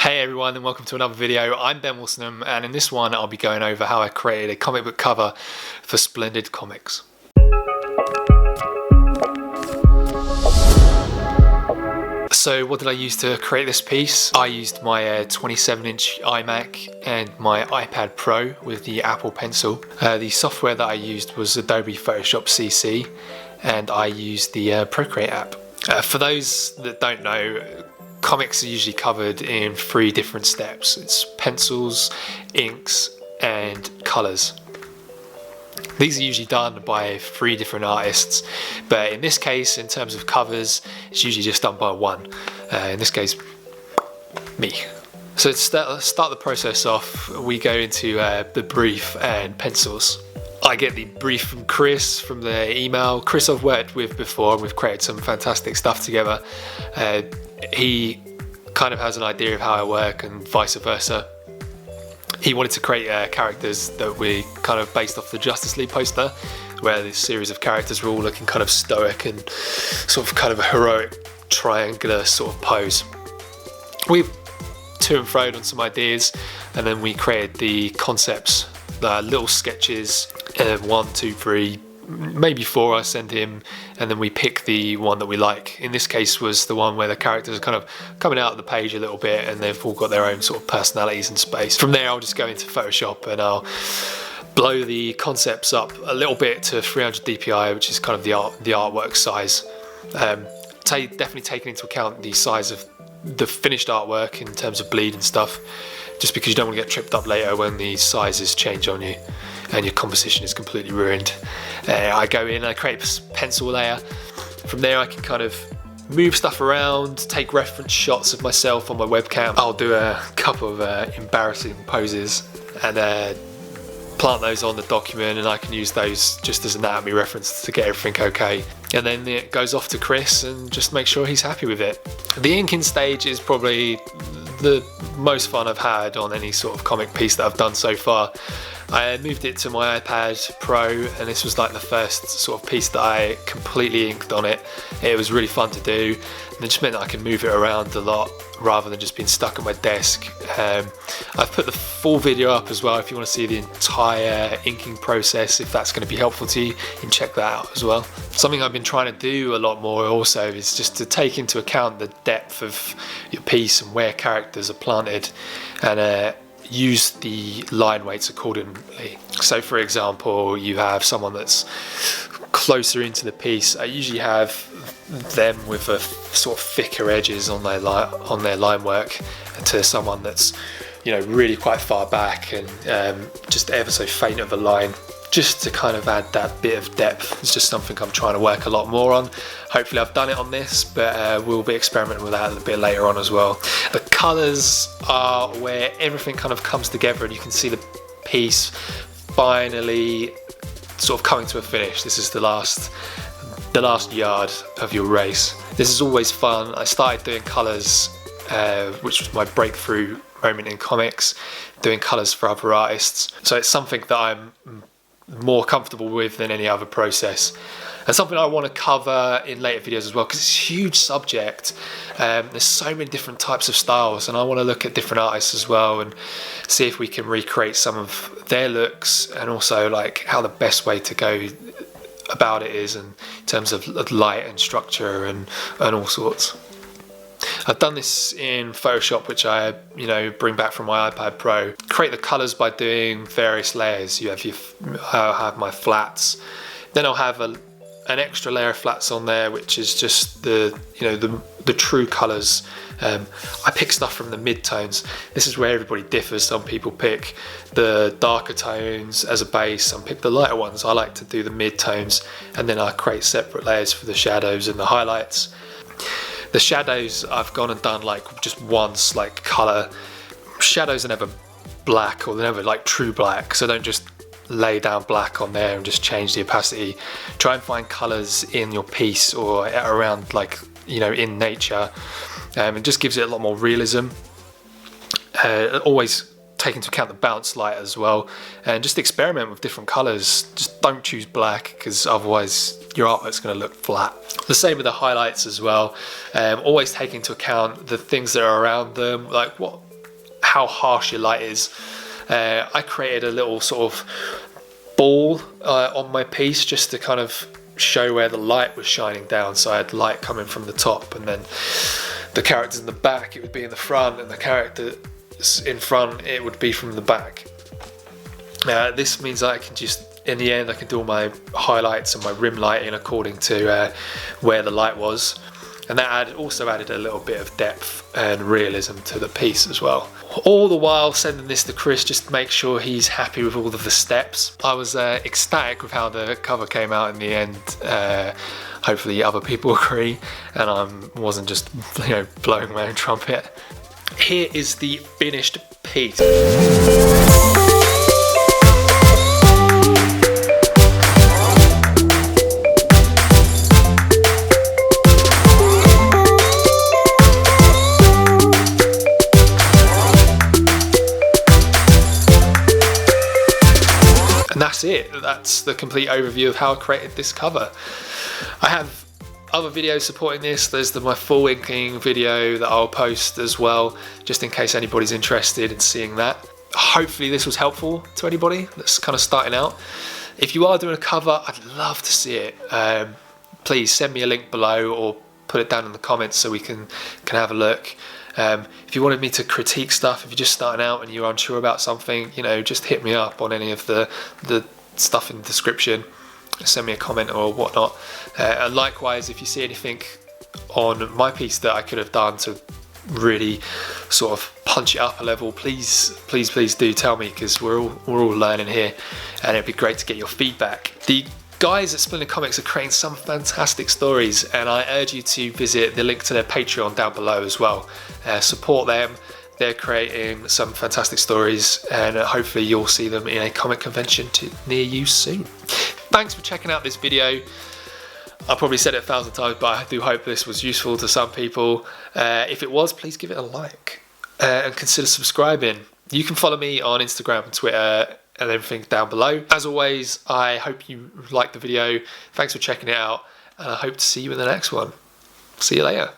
Hey everyone, and welcome to another video. I'm Ben Wilson, and in this one I'll be going over how I created a comic book cover for Splendid Comics. So what did I use to create this piece? I used my 27-inch iMac and my iPad Pro with the Apple Pencil. The software that I used was Adobe Photoshop CC, and I used the Procreate app. For those that don't know, comics are usually covered in 3 different steps. It's pencils, inks, and colours. These are usually done by 3 different artists, but in this case, in terms of covers, it's usually just done by one. In this case, me. So to start the process off, we go into the brief and pencils. I get the brief from Chris from the email. Chris I've worked with before, and we've created some fantastic stuff together. He kind of has an idea of how I work and vice versa. He wanted to create characters that we kind of based off the Justice League poster, where this series of characters were all looking kind of stoic and sort of kind of a heroic triangular sort of pose. We've to and froed on some ideas, and then we created the concepts, the little sketches, 1, 2, 3, maybe 4 I send him, and then we pick the one that we like. In this case was the one where the characters are kind of coming out of the page a little bit and they've all got their own sort of personalities and space. From there I'll just go into Photoshop and I'll blow the concepts up a little bit to 300 dpi, which is kind of the artwork size. Definitely taking into account the size of the finished artwork in terms of bleed and stuff, just because you don't want to get tripped up later when the sizes change on you and your composition is completely ruined. I go in and I create a pencil layer. From there I can kind of move stuff around, take reference shots of myself on my webcam. I'll do a couple of embarrassing poses and plant those on the document, and I can use those just as anatomy reference to get everything okay. And then it goes off to Chris and just make sure he's happy with it. The inking stage is probably the most fun I've had on any sort of comic piece that I've done so far. I moved it to my iPad Pro, and this was like the first sort of piece that I completely inked on it. It was really fun to do, and it just meant that I can move it around a lot rather than just being stuck at my desk. I've put the full video up as well if you want to see the entire inking process. If that's going to be helpful to you, you can check that out as well. Something I've been trying to do a lot more also is just to take into account the depth of your piece and where characters are planted, and use the line weights accordingly. So for example, you have someone that's closer into the piece. I usually have them with a sort of thicker edges on their line work, to someone that's, you know, really quite far back and just ever so faint of a line, just to kind of add that bit of depth. It's just something I'm trying to work a lot more on. Hopefully I've done it on this, but we'll be experimenting with that a little bit later on as well. The colours are where everything kind of comes together and you can see the piece finally sort of coming to a finish. This is the last yard of your race. This is always fun. I started doing colours, which was my breakthrough moment in comics, doing colours for other artists. So it's something that I'm more comfortable with than any other process, and something I want to cover in later videos as well, because it's a huge subject. There's so many different types of styles, and I want to look at different artists as well and see if we can recreate some of their looks, and also like how the best way to go about it is in terms of light and structure and all sorts. I've done this in Photoshop, which I bring back from my iPad Pro. Create the colours by doing various layers. I'll have my flats, then I'll have an extra layer of flats on there, which is just the true colours. I pick stuff from the mid-tones. This is where everybody differs. Some people pick the darker tones as a base, some pick the lighter ones. I like to do the mid-tones, and then I create separate layers for the shadows and the highlights. The shadows I've gone and done like just once, like colour. Shadows are never black, or they're never like true black, so don't just lay down black on there and just change the opacity. Try and find colours in your piece or around, like, in nature. It just gives it a lot more realism. Always take into account the bounce light as well, and just experiment with different colours. Just don't choose black, because otherwise your artwork's going to look flat. The same with the highlights as well. Always take into account the things that are around them, like what how harsh your light is. I created a little sort of ball on my piece just to kind of show where the light was shining down. So I had light coming from the top, and then the characters in the back, it would be in the front, and the characters in front, it would be from the back. This means that I can just, in the end, I can do all my highlights and my rim lighting according to where the light was. And that also added a little bit of depth and realism to the piece as well. All the while sending this to Chris just to make sure he's happy with all of the steps. I was ecstatic with how the cover came out in the end. Hopefully other people agree, and I wasn't just blowing my own trumpet. Here is the finished piece. And that's it. That's the complete overview of how I created this cover. I have other videos supporting this. There's my full inking video that I'll post as well, just in case anybody's interested in seeing that. Hopefully this was helpful to anybody that's kind of starting out. If you are doing a cover, I'd love to see it. Please send me a link below or put it down in the comments so we can have a look. If you wanted me to critique stuff, if you're just starting out and you're unsure about something, just hit me up on any of the stuff in the description. Send me a comment or whatnot. And likewise, if you see anything on my piece that I could have done to really sort of punch it up a level, please do tell me, because we're all learning here, and it'd be great to get your feedback. The guys at Splendid Comics are creating some fantastic stories, and I urge you to visit the link to their Patreon down below as well. Support them. They're creating some fantastic stories, and hopefully you'll see them in a comic convention near you soon. Thanks for checking out this video. I probably said it 1,000 times, but I do hope this was useful to some people. If it was, please give it a like and consider subscribing. You can follow me on Instagram and Twitter and everything down below. As always, I hope you liked the video. Thanks for checking it out, and I hope to see you in the next one. See you later.